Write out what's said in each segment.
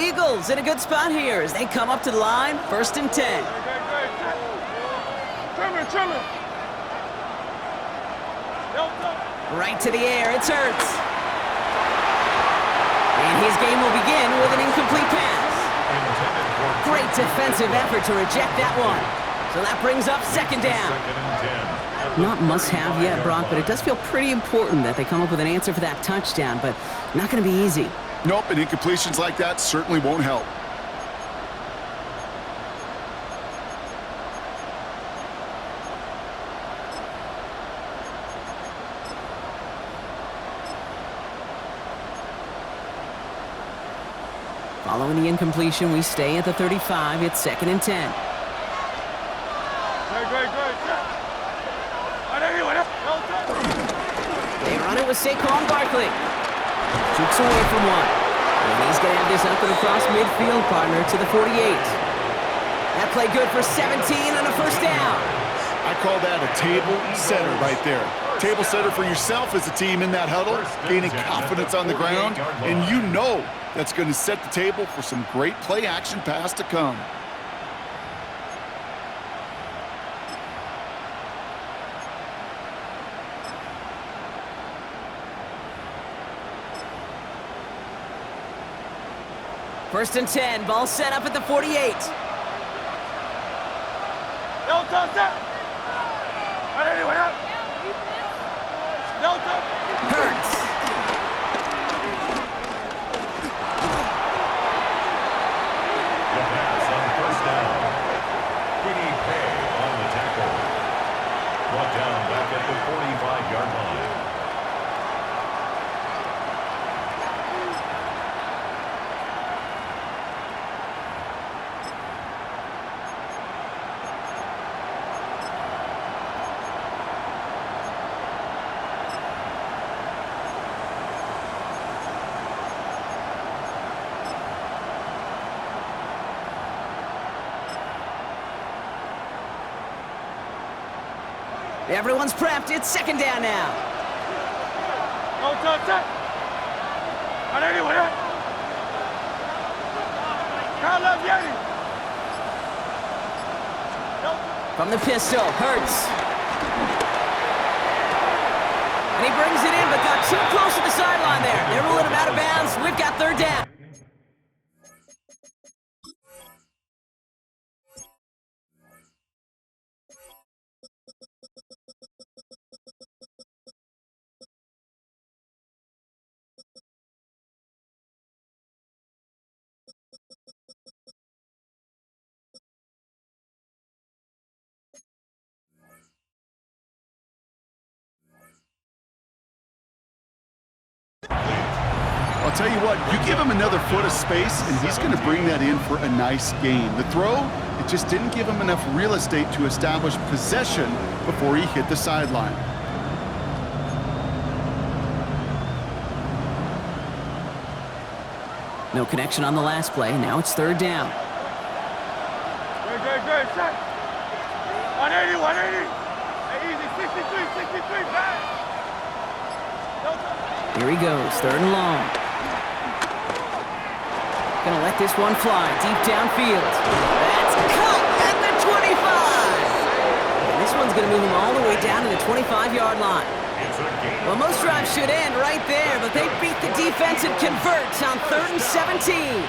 Eagles in a good spot here as they come up to the line, 1st and 10. Right to the air, it's Hurts. And his game will begin with an incomplete pass. Great defensive effort to reject that one. So that brings up 2nd down. Not must-have yet, Brock, but it does feel pretty important that they come up with an answer for that touchdown, but not going to be easy. Nope, and incompletions like that certainly won't help. Following the incompletion, we stay at the 35. It's 2nd and 10. They run it with Saquon Barkley. Shoots away from one. And he's going to have this up and across midfield, partner, to the 48. That play good for 17 and a 1st down. I call that a table setter right there. Table setter for yourself as a team in that huddle, gaining confidence on the ground, and you know that's going to set the table for some great play action pass to come. First and 10, ball set up at the 48. Hurts. The pass on 1st down. Kenny Pay on the tackle. Brought down back at the 45-yard line. Everyone's prepped. It's 2nd down now. From the pistol, Hurts. And he brings it in, but got too close to the sideline there. They're ruling him out of bounds. We've got 3rd down. I'll tell you what, you give him another foot of space, and he's going to bring that in for a nice gain. The throw, it just didn't give him enough real estate to establish possession before he hit the sideline. No connection on the last play. Now it's 3rd down. Good. 180. Hey, easy. 63. Back. Here he goes, 3rd and long. Gonna let this one fly deep downfield. That's caught at the 25. And this one's gonna move him all the way down to the 25-yard line. Well, most drives should end right there, but they beat the defense and convert on 3rd and 17.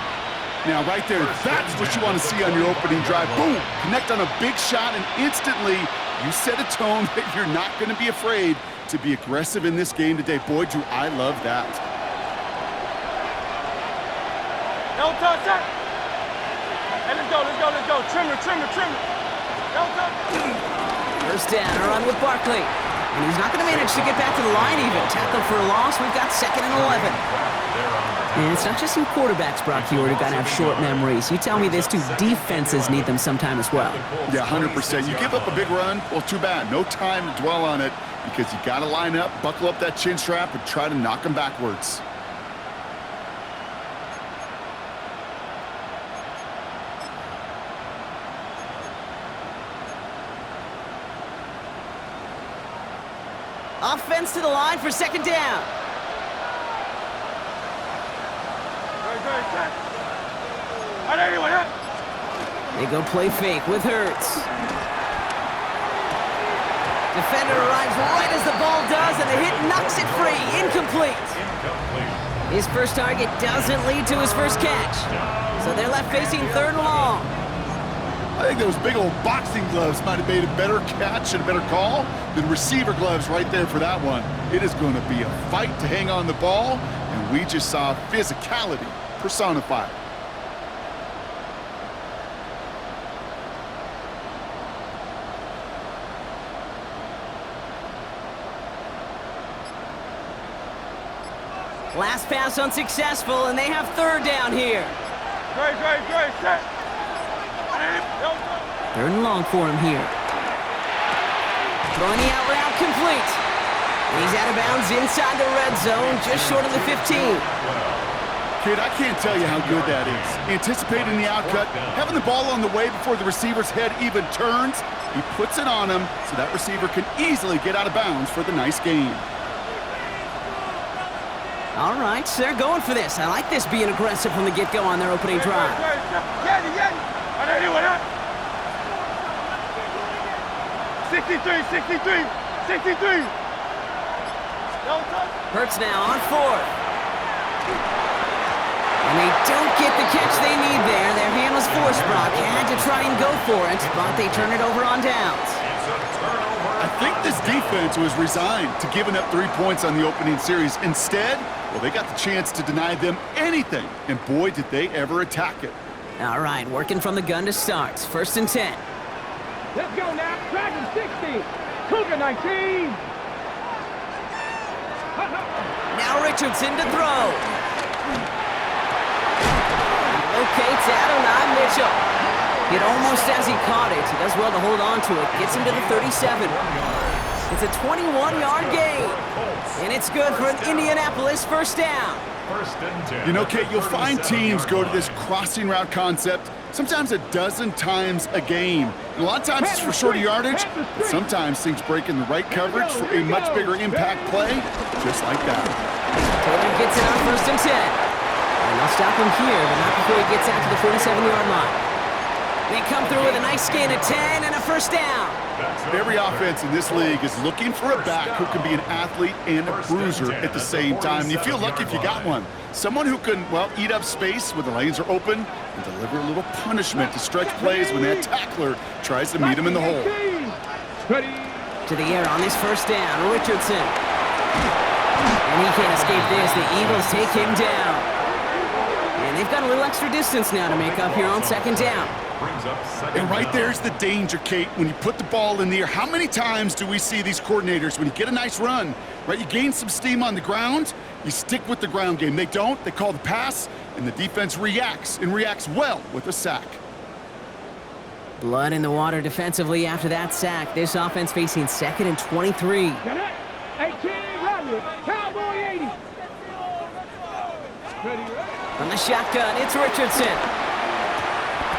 Now, right there, that's what you want to see on your opening drive. Boom! Connect on a big shot, and instantly you set a tone that you're not going to be afraid to be aggressive in this game today. Boy, do I love that. Don't touch that. Hey, let's go. Trim it. Don't touch it. 1st down, a run with Barkley. And he's not going to manage to get back to the line even. Tackle for a loss. We've got 2nd and 11. And it's not just some quarterbacks, Brock, here who got to have short memories. You tell me this too, defenses need them sometime as well. Yeah, 100%. You give up a big run, well, too bad. No time to dwell on it because you got to line up, buckle up that chin strap, and try to knock them backwards. Offense to the line for 2nd down. 180, 180. They go play fake with Hurts. Defender arrives right as the ball does, and the hit knocks it free. Incomplete. His first target doesn't lead to his first catch. So they're left facing 3rd and long. I think those big old boxing gloves might have made a better catch and a better call than receiver gloves right there for that one. It is going to be a fight to hang on the ball, and we just saw physicality personified. Last pass unsuccessful, and they have 3rd down here. Great, set. 3rd and long for him here. Throwing the out route complete. He's out of bounds inside the red zone, just short of the 15. Kid, I can't tell you how good that is. Anticipating the outcut, having the ball on the way before the receiver's head even turns, he puts it on him so that receiver can easily get out of bounds for the nice gain. All right, so they're going for this. I like this being aggressive from the get-go on their opening drive. 63. Hurts now on 4th. And they don't get the catch they need there. Their hand was forced, Brock. Had to try and go for it, but they turn it over on downs. I think this defense was resigned to giving up 3 points on the opening series. Instead, well, they got the chance to deny them anything, and boy, did they ever attack it. All right, working from the gun to start. 1st and 10. Let's go now. Dragon 60. Cougar 19. Now Richardson to throw. Locates Adonai Mitchell. Hit almost as he caught it. He does well to hold on to it. Gets him to the 37. It's a 21-yard gain. And it's good for an Indianapolis 1st down. 1st and 10. You know, Kate, you'll find teams go to this crossing route concept sometimes a dozen times a game. And a lot of times it's for shorter yardage, but sometimes things break in the right coverage for a much bigger impact play, just like that. Taylor gets it on 1st and 10. And they'll stop him here, but not before he gets out to the 47-yard line. They come through with a nice gain of 10 and a 1st down. Every offense in this league is looking for a back who can be an athlete and a bruiser at the same time. And you feel lucky if you got one. Someone who can, well, eat up space when the lanes are open and deliver a little punishment to stretch plays when that tackler tries to meet him in the hole. To the air on this 1st down, Richardson. And he can't escape this. The Eagles take him down. And they've got a little extra distance now to make up here on 2nd down. And right there's the danger, Kate, when you put the ball in the air. How many times do we see these coordinators, when you get a nice run, right, you gain some steam on the ground, you stick with the ground game. They don't, they call the pass, and the defense reacts, and reacts well with a sack. Blood in the water defensively after that sack. This offense facing 2nd and 23. 18, Cowboy 80. From the shotgun, it's Richardson.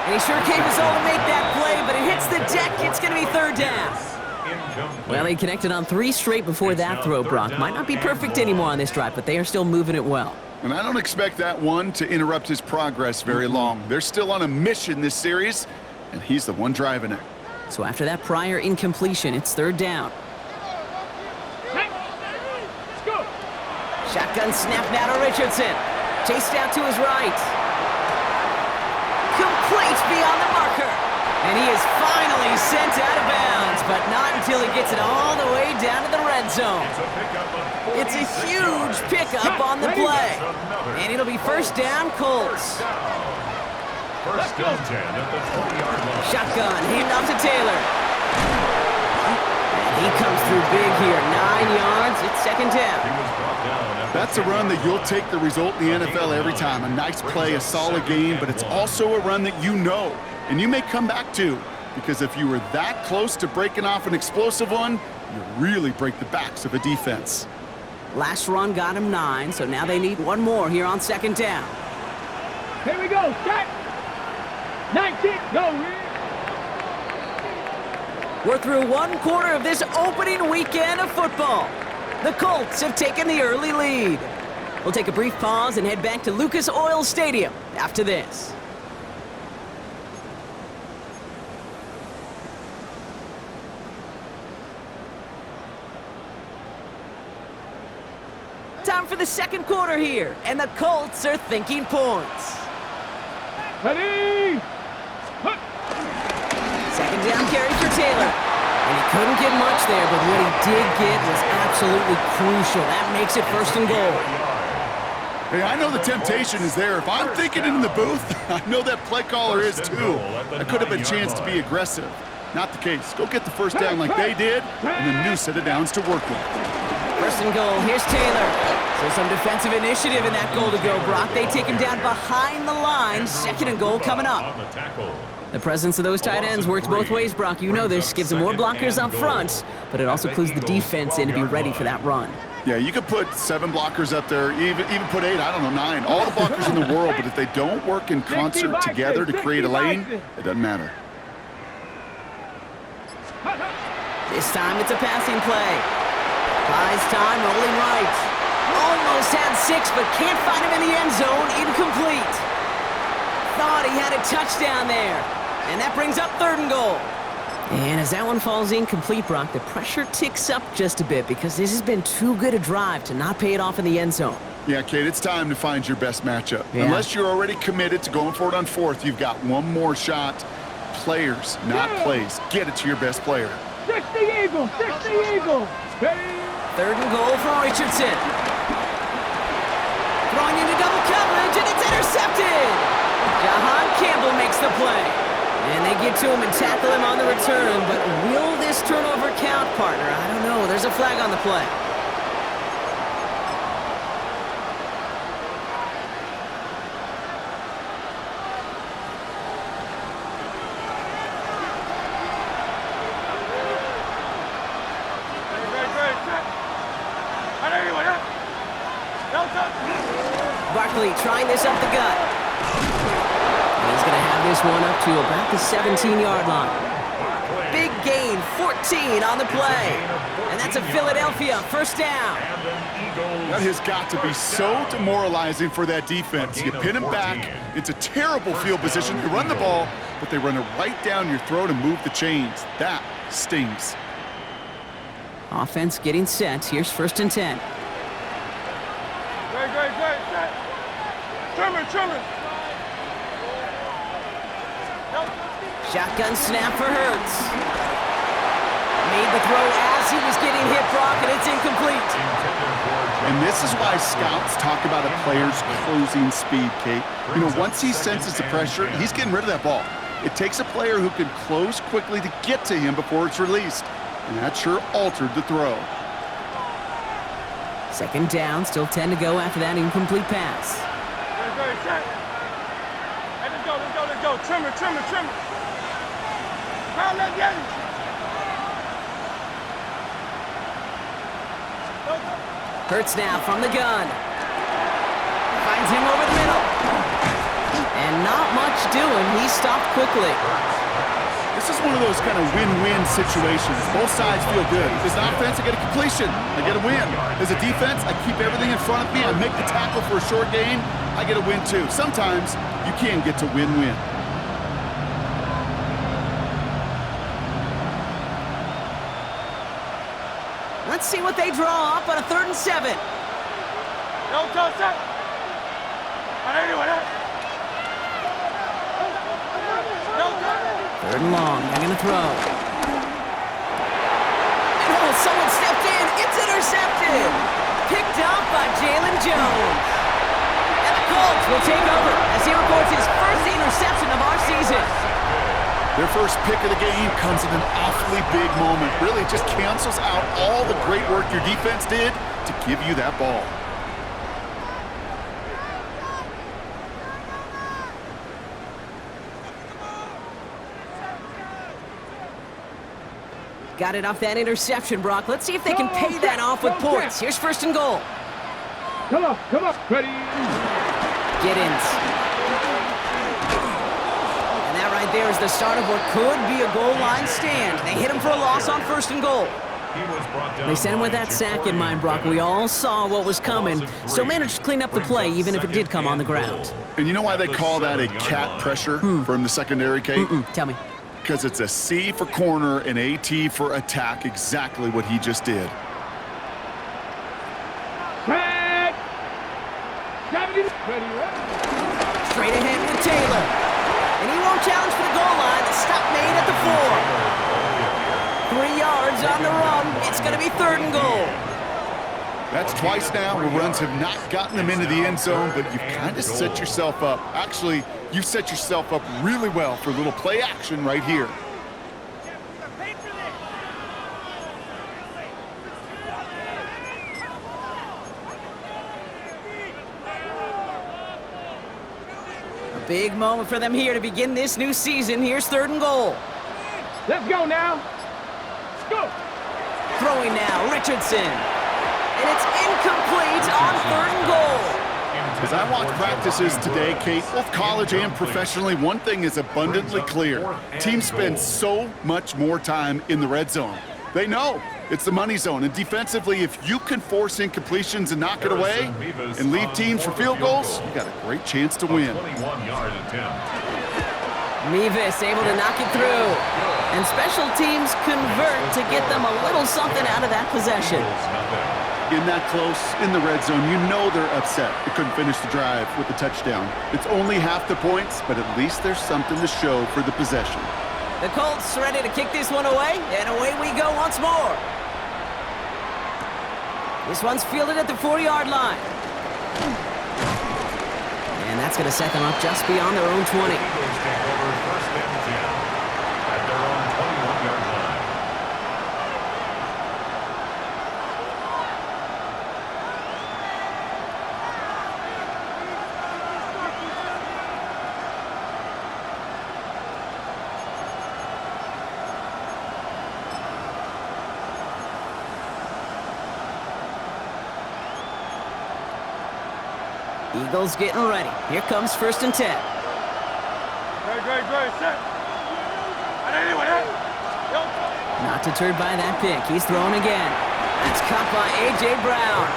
And he sure gave us all to make that play, but it hits the deck. It's going to be 3rd down. Well, he connected on 3 straight before that throw, Brock. Might not be perfect anymore on this drive, but they are still moving it well. And I don't expect that one to interrupt his progress very long. They're still on a mission this series, and he's the one driving it. So after that prior incompletion, it's 3rd down. Let's go. Shotgun snap now to Richardson. Chased out to his right. Complete beyond the marker. And he is finally sent out of bounds, but not until he gets it all the way down to the red zone. It's a huge pickup on the play. And it'll be 1st down, Colts. 1st and 10 at the 20-yard line. Shotgun, hand off to Taylor. And he comes through big here. 9 yards, it's 2nd down. That's a run that you'll take the result in the NFL every time. A nice play, a solid game, but it's also a run that you know, and you may come back to, because if you were that close to breaking off an explosive one, you really break the backs of a defense. Last run got him 9, so now they need one more here on 2nd down. Here we go. Start. 19. Go. We're through 1/4 of this opening weekend of football. The Colts have taken the early lead. We'll take a brief pause and head back to Lucas Oil Stadium after this. Time for the second quarter here, and the Colts are thinking points. Ready? Second down carry for Taylor. And he couldn't get much there, but what he did get was absolutely crucial. That makes it first and goal. Hey, I know the temptation is there. If I'm thinking in the booth, I know that play caller is too. That could have been a chance to be aggressive. Not the case. Go get the first down like they did, and a new set of downs to work with. First and goal, here's Taylor. So some defensive initiative in that goal to go, Brock. They take him down behind the line. Second and goal coming up. The presence of those tight ends works both ways, Brock. You know this. Gives them more blockers up front, but it also clues the defense in to be ready for that run. Yeah, you could put 7 blockers up there, even put 8, I don't know, 9. All the blockers in the world, but if they don't work in concert together to create a lane, it doesn't matter. This time it's a passing play. Buys time, rolling right. Almost had 6, but can't find him in the end zone. Incomplete. Thought he had a touchdown there. And that brings up third and goal. And as that one falls incomplete, Brock, the pressure ticks up just a bit because this has been too good a drive to not pay it off in the end zone. Yeah, Kate, it's time to find your best matchup. Yeah. Unless you're already committed to going for it on 4th, you've got one more shot. Players, not plays. Get it to your best player. 60 Eagles, 60 Eagles. Ready? Third and goal for Richardson. Throwing into double coverage, and it's intercepted. Jahan Campbell makes the play. And they get to him and tackle him on the return, but will this turnover count, partner? I don't know. There's a flag on the play. Barkley trying this up the gut. And he's going to have this one up to about the 17-yard line. Big gain, 14 on the play. And that's a Philadelphia first down. That has got to be so demoralizing for that defense. You pin him back. It's a terrible field position. You run the ball, but they run it right down your throat and move the chains. That stings. Offense getting set. Here's first and 10. Great. Trimmer. Shotgun snap for Hurts. Made the throw as he was getting hit, Brock, and it's incomplete. And this is why scouts talk about a player's closing speed, Kate. You know, once he senses the pressure, he's getting rid of that ball. It takes a player who can close quickly to get to him before it's released. And that sure altered the throw. Second down, still 10 to go after that incomplete pass. Let's go. Trimmer. Pound that game. Hurts now from the gun. Finds him over the middle. And not much doing. He stopped quickly. This is one of those kind of win-win situations. Both sides feel good. As an offense, I get a completion. I get a win. As a defense, I keep everything in front of me. I make the tackle for a short gain. I get a win, too. Sometimes you can get to win-win. Let's see what they draw up on a 3rd and 7. Don't touch that. Third and long. They're going to throw. And someone stepped in. It's intercepted. Picked up by Jalen Jones. And the Colts will take over as he records his first interception of our season. Their first pick of the game comes at an awfully big moment. Really just cancels out all the great work your defense did to give you that ball. Got it off that interception, Brock. Let's see if they can pay that off with points. Here's first and goal. Come on. Ready? Get-ins. And that right there is the start of what could be a goal line stand. They hit him for a loss on first and goal. They sent him with that sack in mind, Brock. We all saw what was coming, so managed to clean up the play, even if it did come on the ground. And you know why they call that a cat pressure from the secondary, Kate? Tell me. Because it's a C for corner and a T for attack, exactly what he just did. Hands 70. Ready, ready. Straight ahead with Taylor. And he won't challenge for the goal line. The stop made at the 4. 3 yards on the run. It's going to be 3rd and goal. That's twice now where runs have not gotten them into the end zone, but you've kind of set yourself up. Actually, you've set yourself up really well for a little play action right here. A big moment for them here to begin this new season. Here's 3rd and goal. Let's go now. Let's go. Throwing now, Richardson. And it's incomplete on 3rd and goal. As I watch practices today, Kate, both college and professionally, one thing is abundantly clear. Teams spend so much more time in the red zone. They know it's the money zone. And defensively, if you can force incompletions and knock it away and leave teams for field goals, you got a great chance to win. 21-yard attempt. Mevis able to knock it through. And special teams convert to get them a little something out of that possession. In that close, in the red zone, you know they're upset they couldn't finish the drive with the touchdown. It's only half the points, but at least there's something to show for the possession. The Colts ready to kick this one away, and away we go once more. This one's fielded at the 4-yard line. And that's going to set them up just beyond their own 20. Eagles take over 1st and 10 at their own 21-yard line. Eagles getting ready. Here comes 1st and 10. Great, set. Not deterred by that pick. He's throwing again. That's caught by A.J. Brown.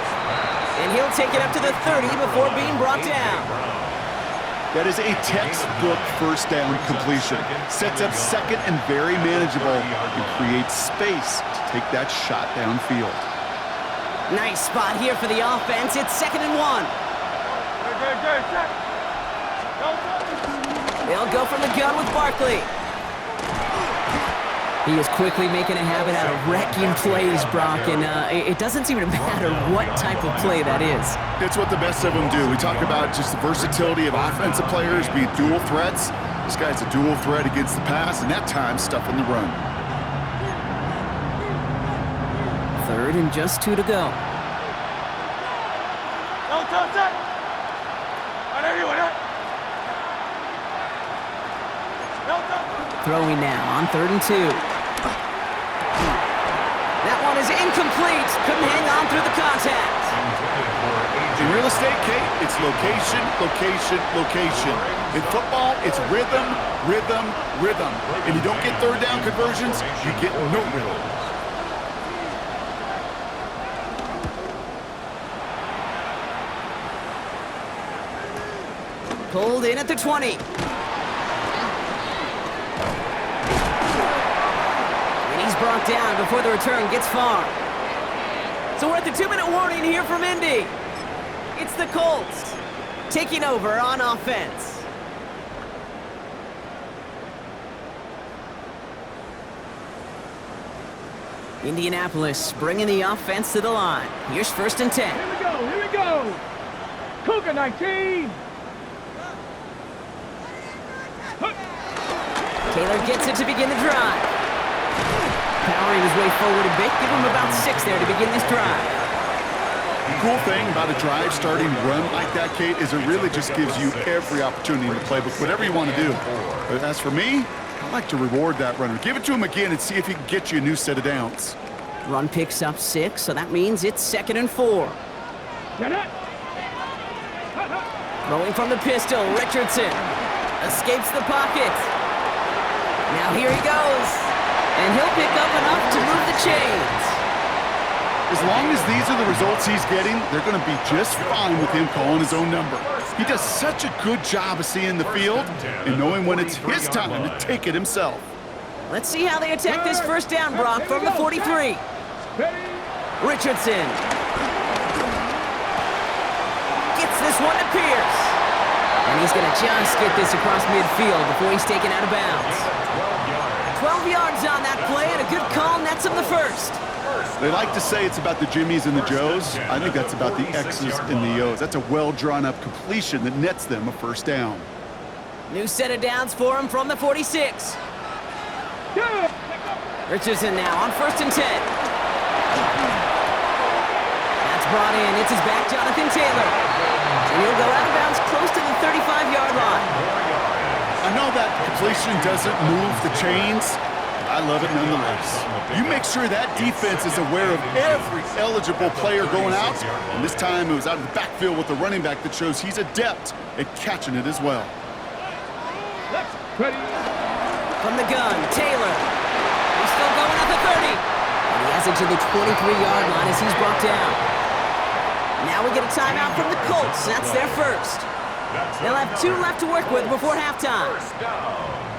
And he'll take it up to the 30 before being brought down. That is a textbook 1st down completion. Sets up 2nd and very manageable and creates space to take that shot downfield. Nice spot here for the offense. It's 2nd and 1. They'll go from the gun with Barkley. He is quickly making a habit out of wrecking plays, Brock, and it doesn't seem to matter what type of play that is. It's what the best of them do. We talk about just the versatility of offensive players being dual threats. This guy's a dual threat against the pass, and that time stuffing the run. 3rd and just 2 to go. Throwing now on 3rd and 2. That one is incomplete. Couldn't hang on through the contact. In real estate, Kate, it's location, location, location. In football, it's rhythm, rhythm, rhythm. And you don't get 3rd down conversions, you get no rhythm. Pulled in at the 20. Brought down before the return gets far. So we're at the 2-minute warning here from Indy. It's the Colts taking over on offense. Indianapolis bringing the offense to the line. Here's 1st and 10. Here we go. Cougar 19. Taylor gets it to begin the drive. Powering his way forward a bit. Give him about 6 there to begin this drive. The cool thing about a drive starting run like that, Kate, is it really just gives you every opportunity in the playbook, whatever you want to do. But as for me, I like to reward that runner. Give it to him again and see if he can get you a new set of downs. Run picks up 6, so that means it's 2nd and 4. Throwing from the pistol, Richardson escapes the pocket. Now here he goes. And he'll pick up enough to move the chains. As long as these are the results he's getting, they're going to be just fine with him calling his own number. He does such a good job of seeing the field and knowing when it's his time to take it himself. Let's see how they attack this 1st down, Brock, from the 43. Richardson gets this one to he's going to just get this across midfield before he's taken out of bounds. 12 yards on that play, and a good call nets him the first. They like to say it's about the Jimmies and the Joes. I think that's about the X's and the O's. That's a well-drawn-up completion that nets them a first down. New set of downs for him from the 46. Richardson now on 1st and 10. That's brought in. It's his back, Jonathan Taylor. And he'll go out of bounds close to the 35-yard line. I know that completion doesn't move the chains. I love it nonetheless. You make sure that defense is aware of every eligible player going out. And this time it was out of the backfield with the running back that shows he's adept at catching it as well. Ready. From the gun, Taylor. He's still going at the 30. And he has it to the 23-yard line as he's brought down. Now we get a timeout from the Colts. That's their first. They'll have 2 left to work with before halftime.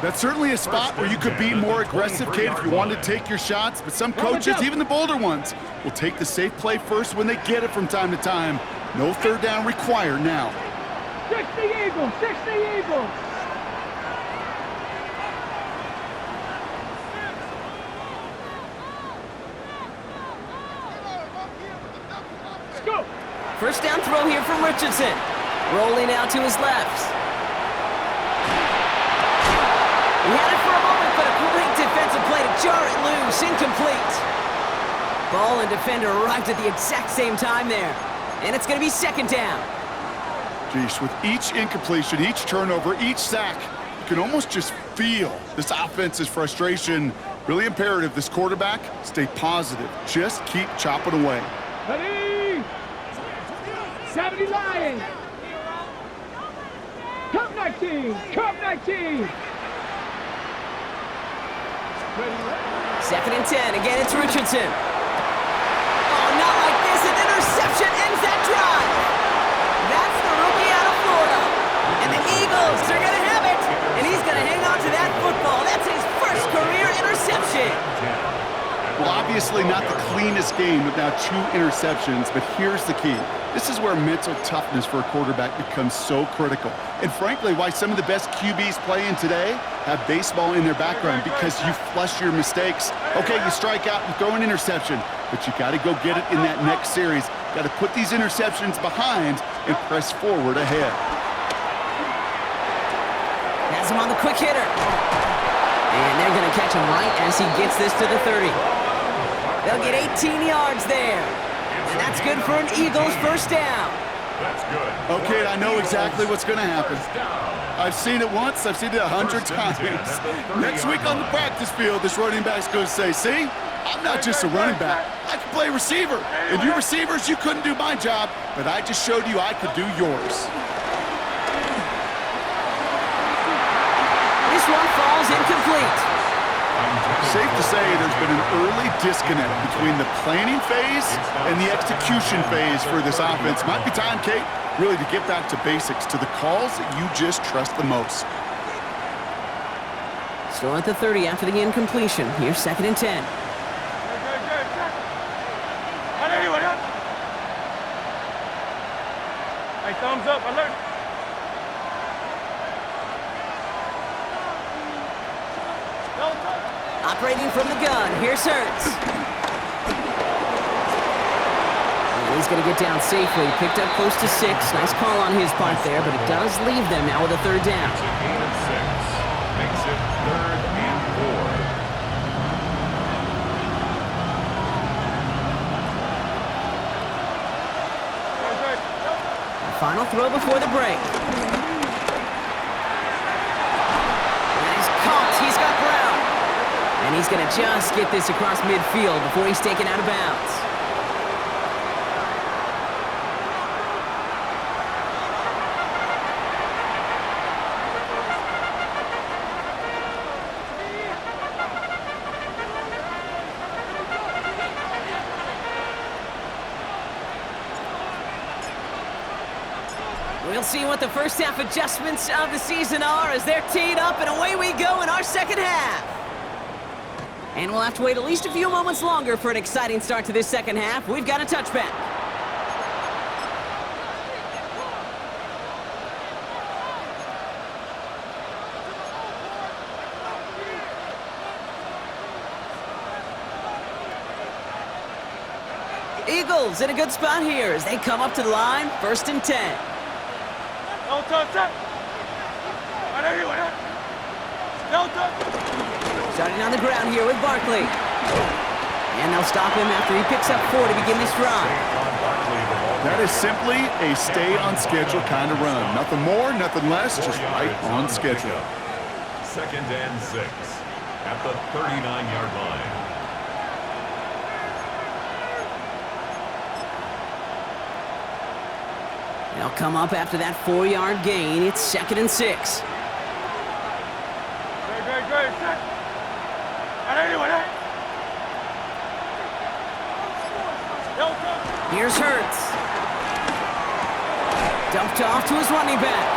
That's certainly a spot where you could be more aggressive, Kate, if you wanted to take your shots. But some coaches, even the bolder ones, will take the safe play first when they get it from time to time. No third down required now. 60 Eagles, 60 Eagles. Let's go. First down throw here from Richardson. Rolling out to his left. He had it for a moment, but a great defensive play to jar it loose. Incomplete. Ball and defender arrived at the exact same time there. And it's going to be 2nd down. Geesh, with each incompletion, each turnover, each sack, you can almost just feel this offense's frustration. Really imperative this quarterback stay positive. Just keep chopping away. Ready. 70 Lions. Cup 19. Cup 19. 2nd and 10. Again, it's Richardson. Oh, not like this. An interception ends that drive. That's the rookie out of Florida. And the Eagles are going to have it. And he's going to hang on to that football. That's his first career interception. Well, obviously not the cleanest game with now 2 interceptions, but here's the key. This is where mental toughness for a quarterback becomes so critical. And frankly, why some of the best QBs playing today have baseball in their background, because you flush your mistakes. Okay, you strike out and throw an interception, but you got to go get it in that next series. Got to put these interceptions behind and press forward ahead. Has him on the quick hitter. And they're going to catch him right as he gets this to the 30. They'll get 18 yards there. And that's good for an Eagles first down. That's good. Okay, I know exactly what's going to happen. I've seen it once, I've seen it 100 times. Next week on the practice field, this running back's going to say, see, I'm not just a running back. I can play receiver. And you receivers, you couldn't do my job, but I just showed you I could do yours. This one falls incomplete. Safe to say there's been an early disconnect between the planning phase and the execution phase for this offense. Might be time, Kate, really to get back to basics, to the calls that you just trust the most. Still at the 30 after the incompletion. Here's 2nd and 10. Hey, thumbs up, alert. Operating from the gun, here's Hurts. And he's going to get down safely. Picked up close to 6. Nice call on his part there, but it does leave them now with a 3rd down. Gain of 6. Makes it 3rd and 4. Final throw before the break. And he's caught. He's got Brown. And he's going to just get this across midfield before he's taken out of bounds. We'll see what the first half adjustments of the season are as they're teed up, and away we go in our second half. And we'll have to wait at least a few moments longer for an exciting start to this second half. We've got a touchback. Eagles in a good spot here as they come up to the line, 1st and 10. Starting on the ground here with Barkley. And they'll stop him after he picks up 4 to begin this drive. That is simply a stay-on-schedule kind of run. Nothing more, nothing less, just right on schedule. 2nd and 6 at the 39-yard line. They'll come up after that 4-yard gain. It's 2nd and 6. Here's Hurts. Dumped off to his running back.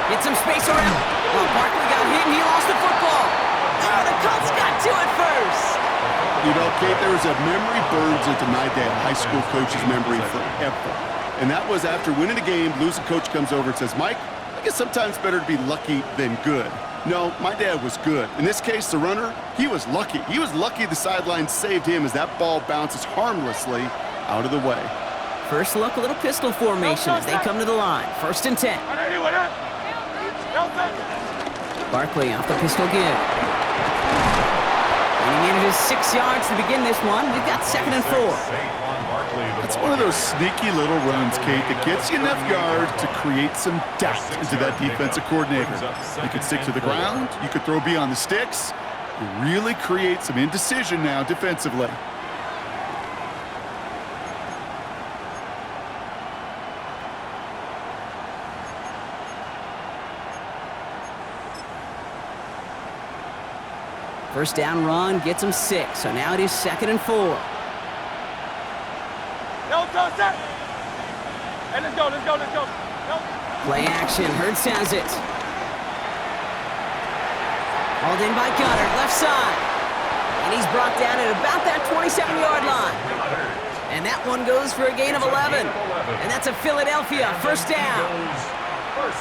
Get some space around. Well, Barkley got hit and he lost the football. Oh, the Colts got to it first. You know, Kate, there was a memory burns into my dad, high school coach's memory forever. And that was after winning a game, losing coach comes over and says, Mike, I guess sometimes better to be lucky than good. No, my dad was good. In this case, the runner, he was lucky. He was lucky the sideline saved him as that ball bounces harmlessly out of the way. First look, a little pistol formation as they come to the line. 1st and 10. Barkley off the pistol give. And he manages 6 yards to begin this one. We've got 2nd and 4. It's one of those sneaky little runs, Kate, that gets you enough yards to create some doubt into that defensive coordinator. You could stick to the ground. You could throw beyond the sticks. You really create some indecision now defensively. First down run gets him 6, so now it is 2nd and 4. Hey, let's go. Play action, Hurts has it. Hauled in by Gunner, left side. And he's brought down at about that 27-yard line. And that one goes for a gain of 11. And that's a Philadelphia 1st down.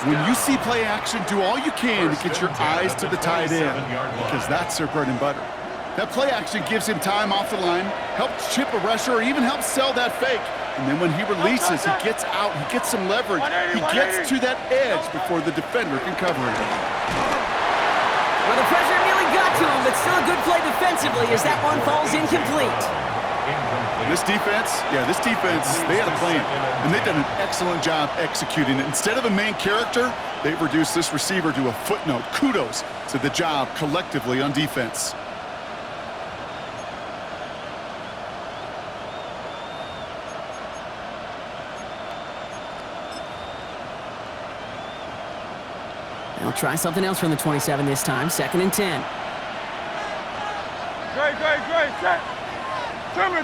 When you see play action, do all you can to get your eyes to the tight end, because that's their bread and butter. That play action gives him time off the line, helps chip a rusher, or even helps sell that fake. And then when he releases, he gets out, he gets some leverage, he gets to that edge before the defender can cover it. Well, the pressure nearly got to him, but still a good play defensively as that one falls incomplete. This defense, they had a plan, and they've done an excellent job executing it. Instead of a main character, they've reduced this receiver to a footnote. Kudos to the job collectively on defense. They'll try something else from the 27 this time, 2nd and 10. Great, set. Trimmer.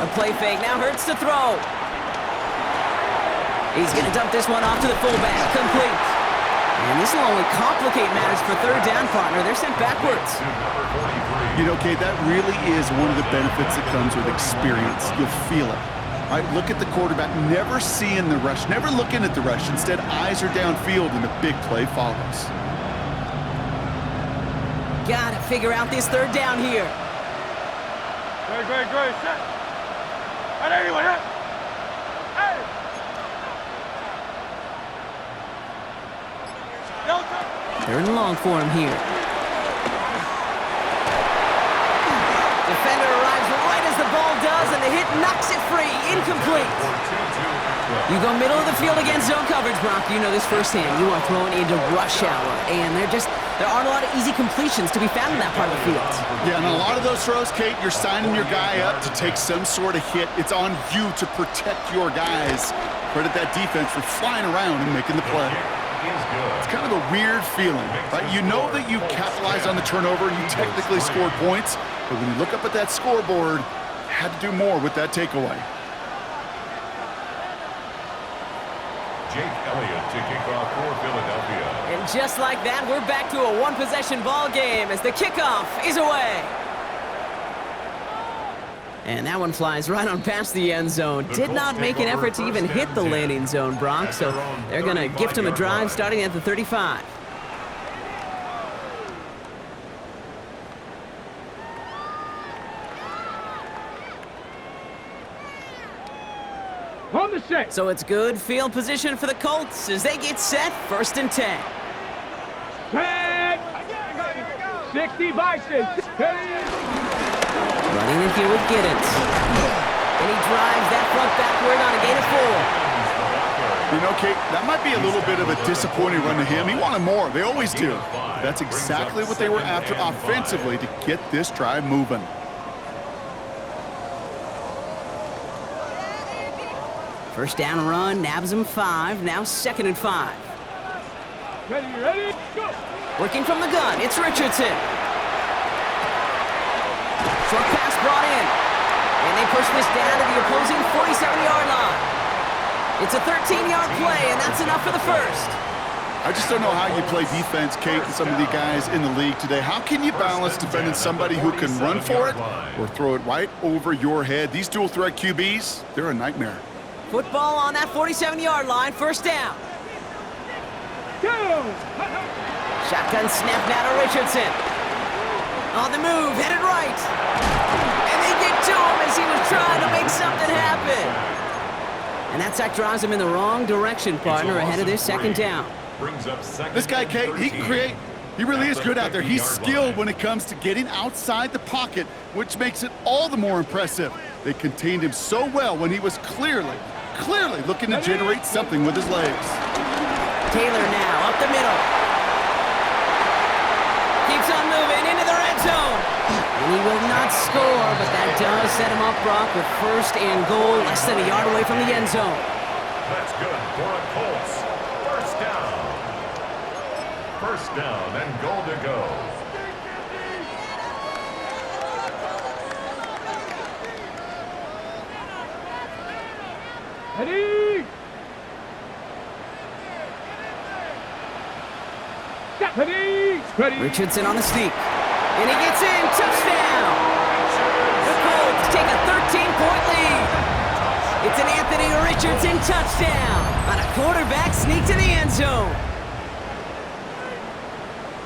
A play fake, now Hurts to throw. He's going to dump this one off to the fullback, complete. And this will only complicate matters for 3rd down, partner. They're sent backwards. You know, Kate, that really is one of the benefits that comes with experience. You'll feel it. All right, look at the quarterback, never seeing the rush, never looking at the rush. Instead, eyes are downfield, and the big play follows. Gotta figure out this 3rd down here. Great, set. Hey! 3rd and long for him here. Defender arrives right as the ball does, and the hit knocks it free. Incomplete. You go middle of the field against zone coverage, Brock. You know this firsthand. You are thrown into rush hour, and there aren't a lot of easy completions to be found in that part of the field. Yeah, and a lot of those throws, Kate, you're signing your guy up to take some sort of hit. It's on you to protect your guys. Credit that defense for flying around and making the play. It's kind of a weird feeling, right? You know that you capitalized on the turnover and you technically scored points, but when you look up at that scoreboard, you had to do more with that takeaway. Jake Elliott to kick off for Philadelphia. And just like that, we're back to a one-possession ball game as the kickoff is away. And that one flies right on past the end zone. Did not make an effort to even hit the landing zone, Bronx, so they're going to gift him a drive starting at the 35. On the set. So it's good field position for the Colts as they get set, 1st and 10. Set. 60 Bison. Running in here with Giddens. And he drives that front backward on a gain of 4. You know, Kate, that might be a little bit of a disappointing run to him. He wanted more. They always do. But that's exactly what they were after offensively to get this drive moving. First down run, nabs him 5. Now 2nd and 5. Ready, go. Working from the gun, it's Richardson. Short pass brought in. And they push this down to the opposing 47-yard line. It's a 13-yard play, and that's enough for the first. I just don't know how you play defense, Kate, and some of the guys in the league today. How can you balance defending somebody who can run for it or throw it right over your head? These dual-threat QBs, they're a nightmare. Football on that 47-yard line, 1st down. Go. Shotgun snap now to Richardson. On the move, headed right. And they get to him as he was trying to make something happen. And that sack drives him in the wrong direction, partner, ahead of this 2nd down. This guy, Kate, he can create. He really is good out there. He's skilled when it comes to getting outside the pocket, which makes it all the more impressive. They contained him so well when he was clearly looking to generate something with his legs. Taylor now, up the middle. Keeps on moving into the red zone. And he will not score, but that does set him up, Brock, with 1st and goal, less than a yard away from the end zone. That's good for a Colts. 1st down. 1st down and goal to go. Ready. Ready. Richardson on the sneak. And he gets in. Touchdown. The Colts take a 13-point lead. It's an Anthony Richardson touchdown on a quarterback sneak to the end zone.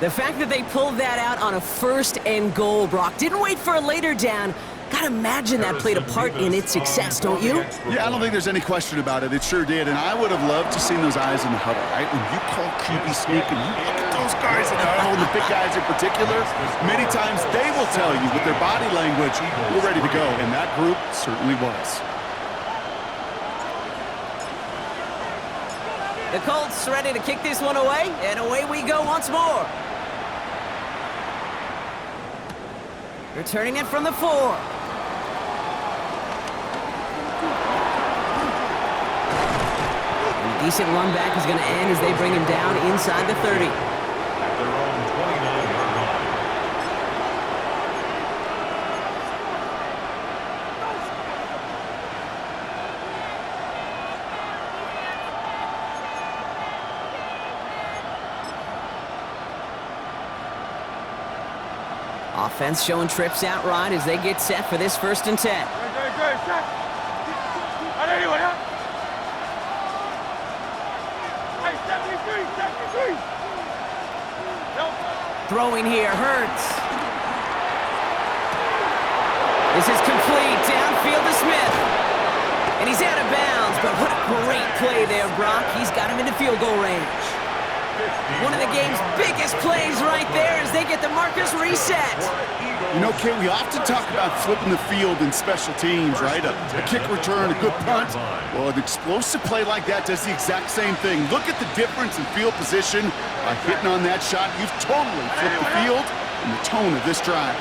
The fact that they pulled that out on a 1st and goal, Brock, didn't wait for a later down. Gotta imagine that played a part in its success, don't you? Yeah, I don't think there's any question about it. It sure did, and I would have loved to see those eyes in the huddle, right? When you call QB sneak and you look at those guys in the huddle, and the big guys in particular, many times they will tell you with their body language, we're ready to go, and that group certainly was. The Colts ready to kick this one away, and away we go once more. Returning it from the 4. And a decent run back is going to end as they bring him down inside the 30. At their own 29-yard line. Offense showing trips out right as they get set for this 1st and 10. Throwing here, Hurts. This is complete, downfield to Smith. And he's out of bounds, but what a great play there, Brock. He's got him into field goal range. One of the game's biggest plays right there as they get the markers reset. You know, Kate, we often talk about flipping the field in special teams, right? A kick return, a good punt. Well, an explosive play like that does the exact same thing. Look at the difference in field position. By hitting on that shot, you've totally flipped the field and the tone of this drive.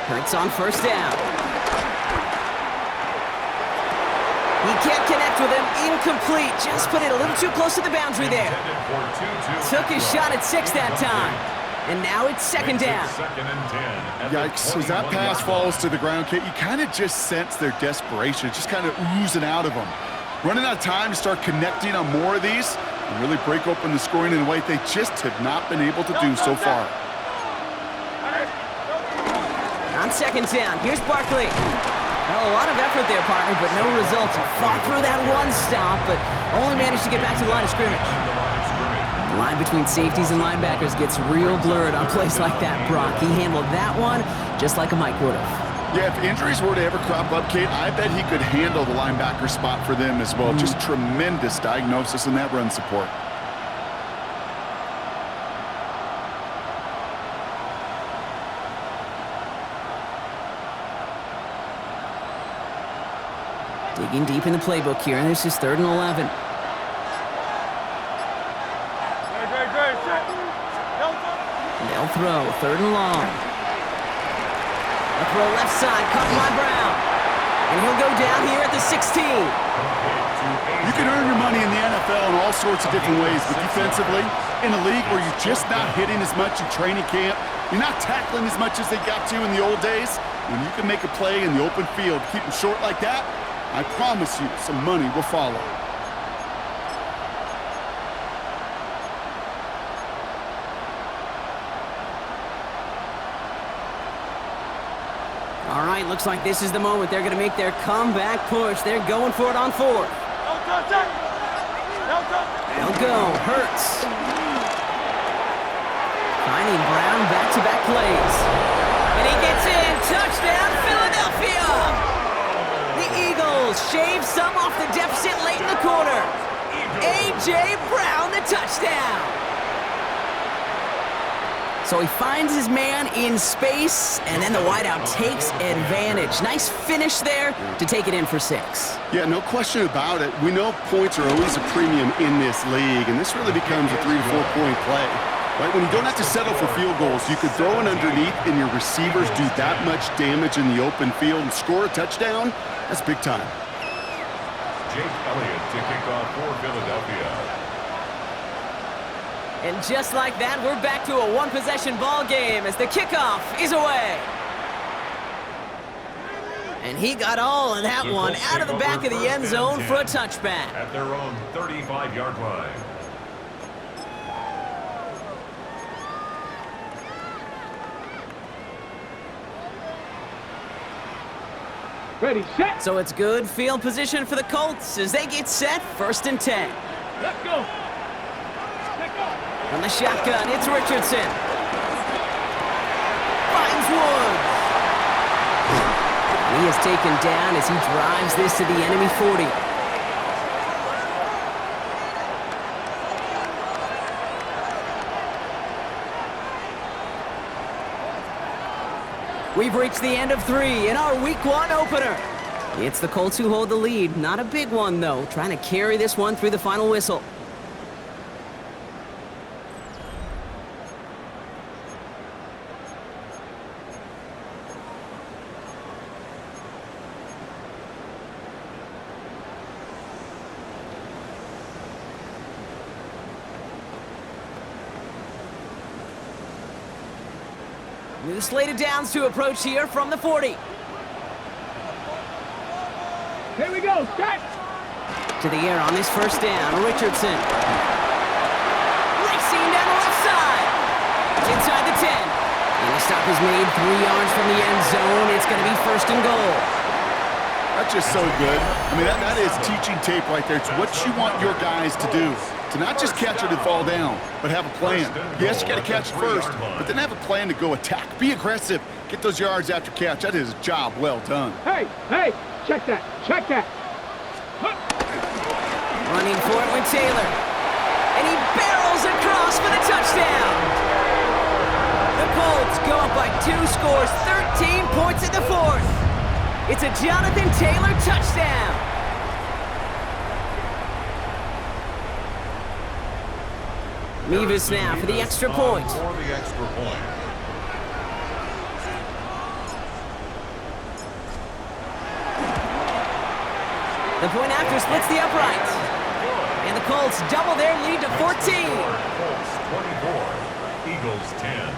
Hurts on 1st down. He can't connect with him. Incomplete. Just put it a little too close to the boundary there. Took his shot at 6 that time. And now it's 2nd down. Yikes. As that pass falls to the ground, Kate, you kind of just sense their desperation. Just kind of oozing out of them. Running out of time to start connecting on more of these and really break open the scoring in a way they just have not been able to do so far. On 2nd down, here's Barkley. Well, a lot of effort there, partner, but no results. He fought through that one stop, but only managed to get back to the line of scrimmage. Line between safeties and linebackers gets real blurred on plays like that, Brock. He handled that one just like a Mike would have. Yeah, if injuries were to ever crop up, Kate, I bet he could handle the linebacker spot for them as well. Just tremendous diagnosis in that run support. Digging deep in the playbook here, and this is 3rd and 11. They'll throw, 3rd and long. A throw left side, caught by Brown. And he'll go down here at the 16. You can earn your money in the NFL in all sorts of different ways, but defensively, in a league where you're just not hitting as much in training camp, you're not tackling as much as they got to in the old days, when you can make a play in the open field, keep them short like that, I promise you some money will follow. All right, looks like this is the moment. They're going to make their comeback push. They're going for it on 4th. They'll go. Hurts. Finding Brown back-to-back plays. And he gets in. Touchdown, Philadelphia! The Eagles shave some off the deficit late in the quarter. A.J. Brown, the touchdown. So he finds his man in space, and then the wideout takes advantage. Nice finish there to take it in for 6. Yeah, no question about it. We know points are always a premium in this league, and this really becomes a 3 to 4 point play. Right? When you don't have to settle for field goals, you could throw it underneath, and your receivers do that much damage in the open field and score a touchdown. That's big time. Jake Elliott to kick off for Philadelphia. And just like that, we're back to a one-possession ball game as the kickoff is away. And he got all of that one out of the back of the end zone for a touchback. At their own 35-yard line. Ready, set. So it's good field position for the Colts as they get set, 1st and 10. Let's go. On the shotgun, it's Richardson. Finds Woods. He is taken down as he drives this to the enemy 40. We've reached the end of 3 in our Week 1 opener. It's the Colts who hold the lead. Not a big one, though. Trying to carry this one through the final whistle. New slate of downs to approach here from the 40. Here we go, set. To the air on this 1st down, Richardson. Racing down the left side. It's inside the 10. And the stop is made 3 yards from the end zone. It's going to be 1st and goal. That's just so good. I mean, that is teaching tape right there. It's what you want your guys to do. To not just catch it and fall down, but have a plan. Yes, you got to catch it first, but then have a plan to go attack. Be aggressive. Get those yards after catch. That is a job well done. Hey, check that, check that. Running for it with Taylor. And he barrels across for the touchdown. The Colts go up by 2 scores, 13 points in the 4th. It's a Jonathan Taylor touchdown. Mevis now for the extra point. The point after splits the uprights. And the Colts double their lead to 14. Colts 24, Eagles 10.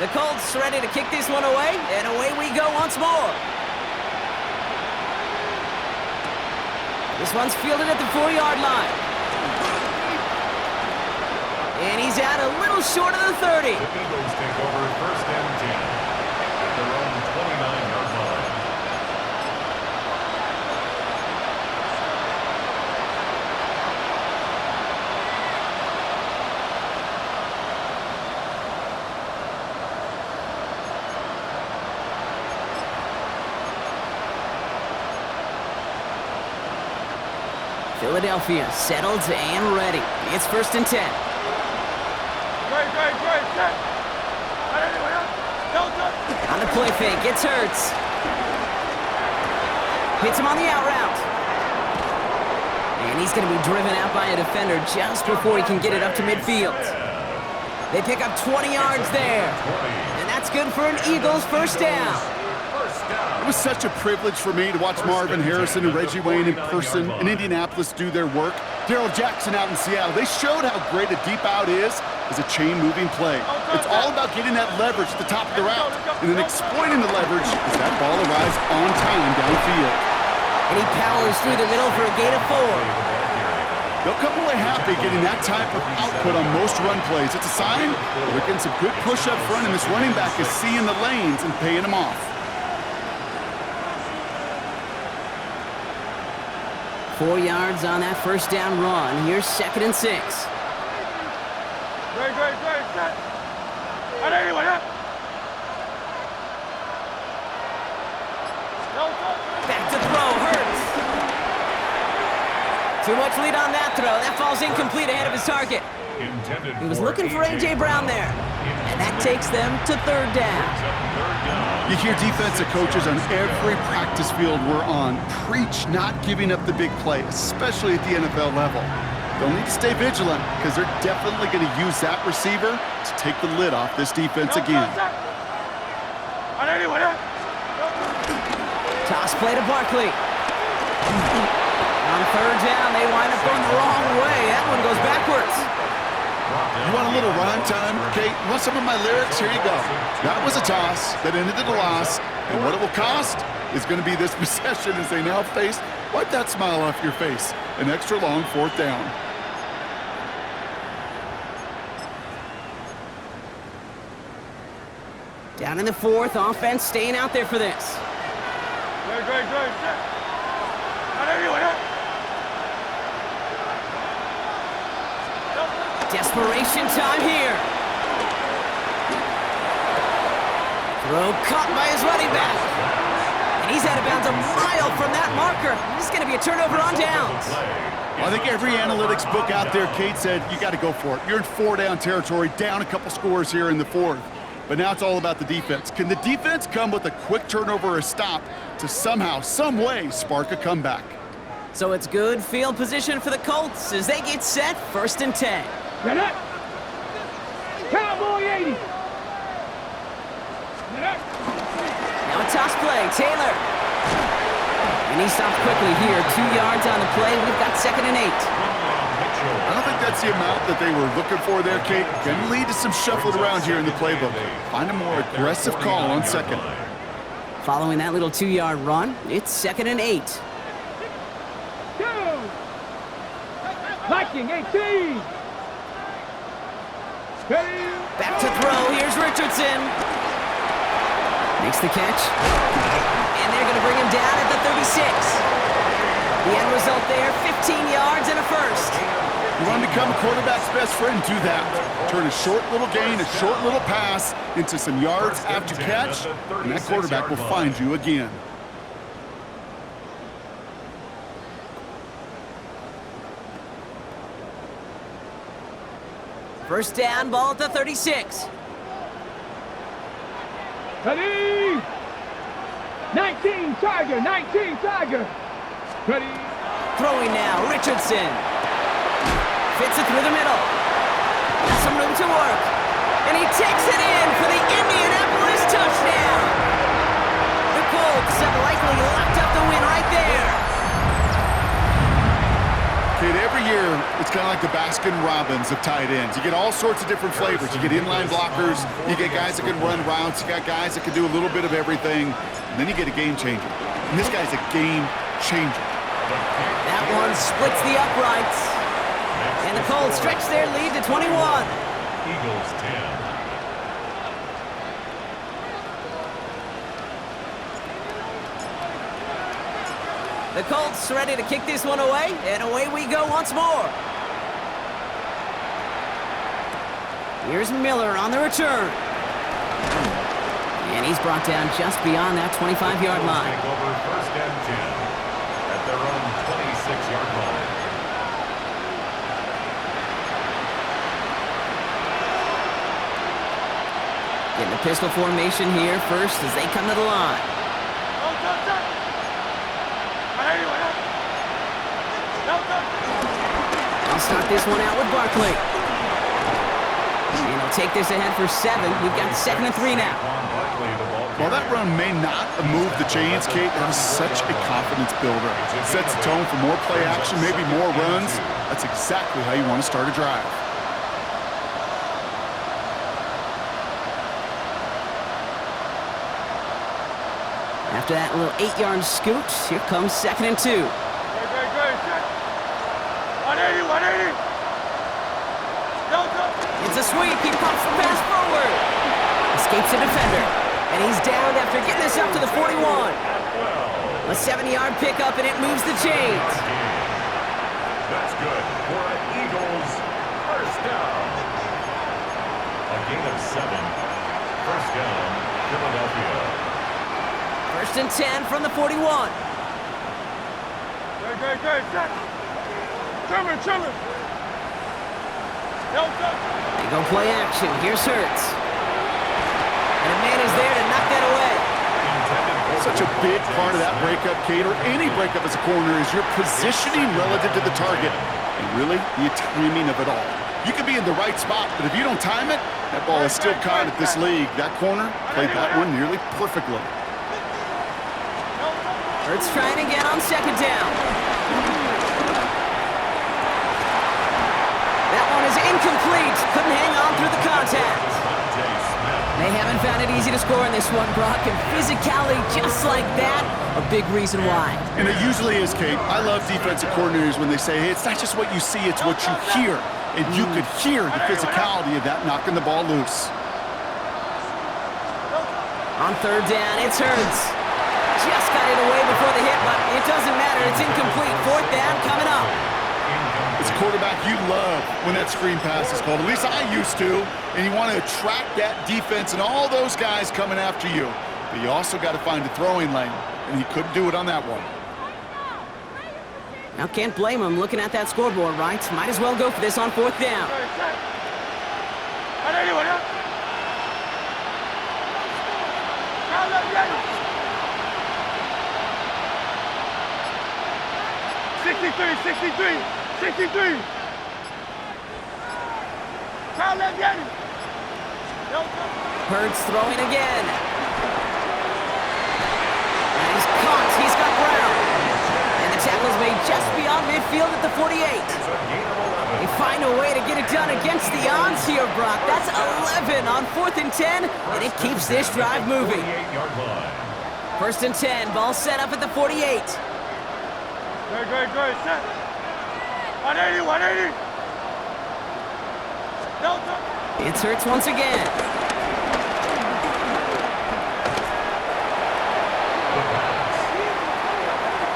The Colts ready to kick this one away, and away we go once more. This one's fielded at the 4-yard line. And he's out a little short of the 30. The Eagles take over 1st and 10 at their own 29-yard line. Philadelphia settled and ready. It's 1st and 10. Set. On the play fake, it's Hurts. Hits him on the out route. And he's going to be driven out by a defender just before he can get it up to midfield. They pick up 20 yards there. And that's good for an Eagles first down. It was such a privilege for me to watch Marvin Harrison and Reggie Wayne in person in Indianapolis do their work. Darrell Jackson out in Seattle. They showed how great a deep out is as a chain-moving play. It's all about getting that leverage at the top of the route and then exploiting the leverage as that ball arrives on time downfield. And he powers through the middle for a gain of 4. They'll come away happy getting that type of output on most run plays. It's a sign they're getting some good push up front, and this running back is seeing the lanes and paying them off. 4 yards on that first down run. Here's 2nd and 6. Great, set. Back to throw, Hurts. Too much lead on that throw. That falls incomplete ahead of his target. He was looking for A.J. Brown there. And that takes them to 3rd down. You hear defensive coaches on every practice field we're on preach not giving up the big play, especially at the NFL level. They'll need to stay vigilant because they're definitely going to use that receiver to take the lid off this defense again. Toss play to Barkley. On 3rd down, they wind up going the wrong way. That one goes backwards. You want a little rhyme time? Okay, you want some of my lyrics? Here you go. That was a toss that ended in a loss, and what it will cost is going to be this possession as they now face, wipe that smile off your face, an extra long 4th down. Down in the 4th, offense staying out there for this. Great, set. Desperation time here. Throw caught by his running back. And he's out of bounds a mile from that marker. This is going to be a turnover on downs. I think every analytics book out there, Kate, said you got to go for it. You're in 4-down territory, down a couple scores here in the 4th. But now it's all about the defense. Can the defense come with a quick turnover or a stop to somehow, some way, spark a comeback? So it's good field position for the Colts as they get set 1st and 10. Get up. Cowboy 80. Get up. Now a toss play, Taylor. And he stopped quickly here. 2 yards on the play. We've got 2nd and 8. I don't think that's the amount that they were looking for there, Kate. Can lead to some shuffling around here in the playbook. Find a more aggressive call on 2nd. Following that little 2-yard run, it's 2nd and 8. Go. Viking 18. Back to throw. Here's Richardson. Makes the catch. And they're going to bring him down at the 36. The end result there, 15 yards and a first. You want to become a quarterback's best friend, do that. Turn a short little gain, a short little pass into some yards after catch, and that quarterback will find you again. First down, ball at the 36. Ready. 19 Tiger. Ready. Throwing now, Richardson. Fits it through the middle. Got some room to work. And he takes it in for the Indianapolis touchdown. The Colts have likely locked up the win right there. Kate, every year, it's kind of like the Baskin-Robbins of tight ends. You get all sorts of different flavors. You get inline blockers. You get guys that can run routes. You got guys that can do a little bit of everything. And then you get a game changer. And this guy's a game changer. That one splits the uprights. And the Colts stretch their lead to 21. Eagles 10. The Colts ready to kick this one away, and away we go once more. Here's Miller on the return. And he's brought down just beyond that 25-yard line. Take over 1st and 10 at their own 26-yard line. Getting a pistol formation here first as they come to the line. I'll start this one out with Barkley. And he'll take this ahead for 7. We've got 2nd and 3 now. While that run may not have moved the chains, Kate, that was such a confidence builder. Sets the tone for more play action, maybe more runs. That's exactly how you want to start a drive. After that little 8-yard scoot, here comes 2nd and 2. 180. It's a sweep. He pops the pass forward. Escapes the defender. And he's down after getting this up to the 41. A 7-yard pickup, and it moves the chains. That's good for an Eagles first down. A gain of 7. First down, Philadelphia. 1st and 10 from the 41. Trimmer. They go play action. Here's Hurts. And a man is there to knock that away. Such a big part of that breakup, Kate, or any breakup as a corner, is your positioning relative to the target. And really, the timing of it all. You can be in the right spot, but if you don't time it, that ball is still caught at this league. That corner played that one nearly perfectly. Hurts trying to get on 2nd down. That one is incomplete. Couldn't hang on through the contact. They haven't found it easy to score in this one, Brock, and physicality just like that, a big reason why. And it usually is, Kate. I love defensive coordinators when they say, hey, it's not just what you see, it's what you hear. And you could hear the physicality of that knocking the ball loose. On 3rd down, it's Hurts. Just got it away before the hit, but it doesn't matter. It's incomplete. 4th down coming up. As a quarterback, you love when that screen pass is called. At least I used to. And you want to attract that defense and all those guys coming after you. But you also got to find a throwing lane. And he couldn't do it on that one. Now, can't blame him looking at that scoreboard, right? Might as well go for this on 4th down. Hurts throwing again. And he's caught. He's got ground. And the tackle's made just beyond midfield at the 48. They find a way to get it done against the odds here, Brock. That's 11 on 4th and 10, and it keeps this drive moving. 1st and 10, ball set up at the 48. Good. Set. 180. It's Hurts once again.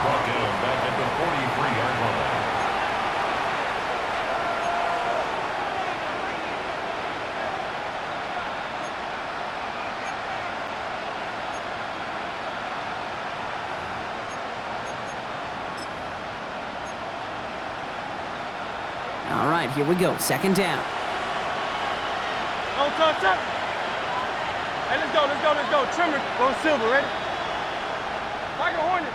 Brought down back at the 43-yard line. All right, here we go. 2nd down. Touch. Hey, let's go. Trimmer on Silver, ready? Like a Hornet.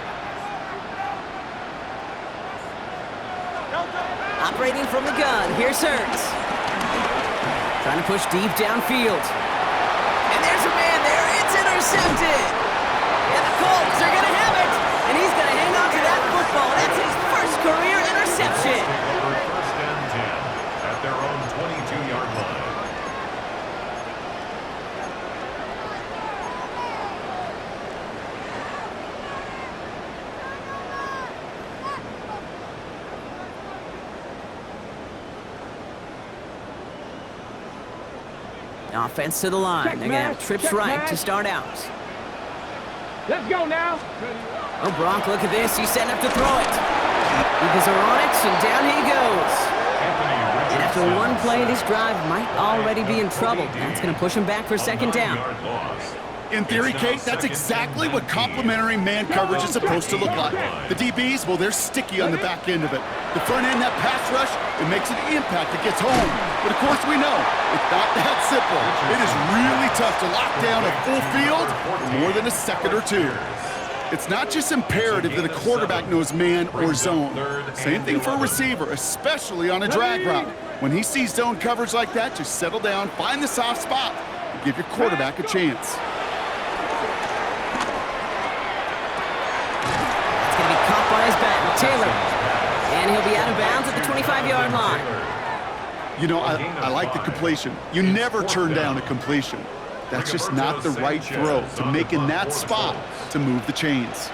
Operating from the gun, here's Hurts. Trying to push deep downfield. And there's a man there, it's intercepted! And the Colts are gonna have it! And he's gonna hang on to that football. That's his first career interception! First and 10 at their own 22-yard line. Offense to the line. They're going to have trips right to start out. Let's go now. Oh, Brock, look at this. He's setting up to throw it. Eagles are on it, and down he goes. And after one play, this drive might already be in trouble. That's going to push him back for 2nd down. In theory, Kate, that's exactly what complementary man coverage is supposed to look like. The DBs, well, they're sticky on the back end of it. The front end, that pass rush, it makes an impact. It gets home. But of course we know, it's not that simple. It is really tough to lock down a full field for more than a second or two. It's not just imperative that a quarterback knows man or zone. Same thing for a receiver, especially on a drag route. When he sees zone coverage like that, just settle down, find the soft spot, and give your quarterback a chance. Taylor, and he'll be out of bounds at the 25-yard line. You know, I like the completion. You never turn down a completion. That's just not the right throw to make in that spot to move the chains.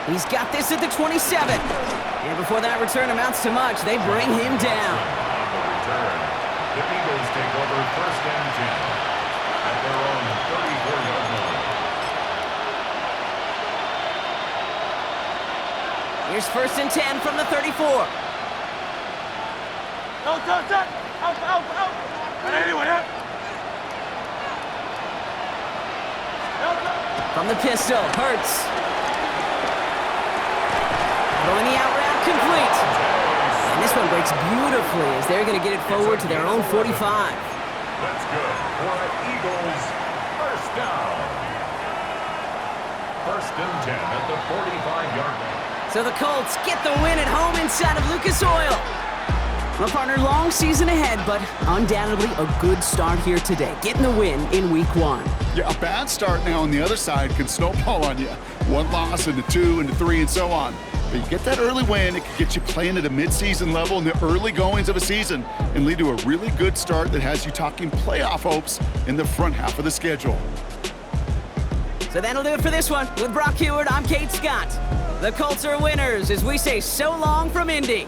He's got this at the 27. And before that return amounts to much, they bring him down. The Eagles take over first and 10 at their own 34-yard line. Here's first and 10 from the 34. Out. Anyway, From the pistol, Hurts. Throwing the out route complete. And this one breaks beautifully as they're going to get it forward to their own 45. That's good for an Eagles first down. First and 10 at the 45-yard line. So the Colts get the win at home inside of Lucas Oil. My partner, long season ahead, but undoubtedly a good start here today, getting the win in week 1. Yeah, a bad start now on the other side can snowball on you. 1 loss into 2 into 3 and so on. But you get that early win, it can get you playing at a midseason level in the early goings of a season and lead to a really good start that has you talking playoff hopes in the front half of the schedule. So that'll do it for this one. With Brock Heward, I'm Kate Scott. The Colts are winners as we say so long from Indy.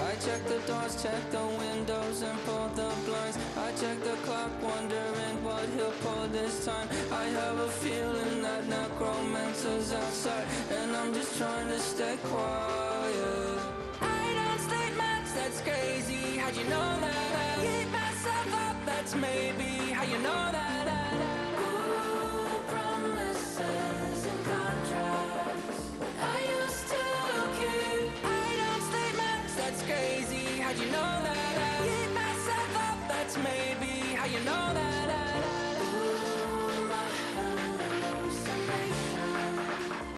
I check the doors, check the windows, and pull the blinds. I check the clock, wondering what he'll pull this time. I have a feeling that necromancer's outside, and I'm just trying to stay quiet. I don't sleep much, that's crazy. How'd you know that? Keep myself up, that's maybe how you know that. Ooh, promises and contracts. I used to keep. I don't sleep much, that's crazy. How'd you know that? Keep myself up, that's maybe how you know that.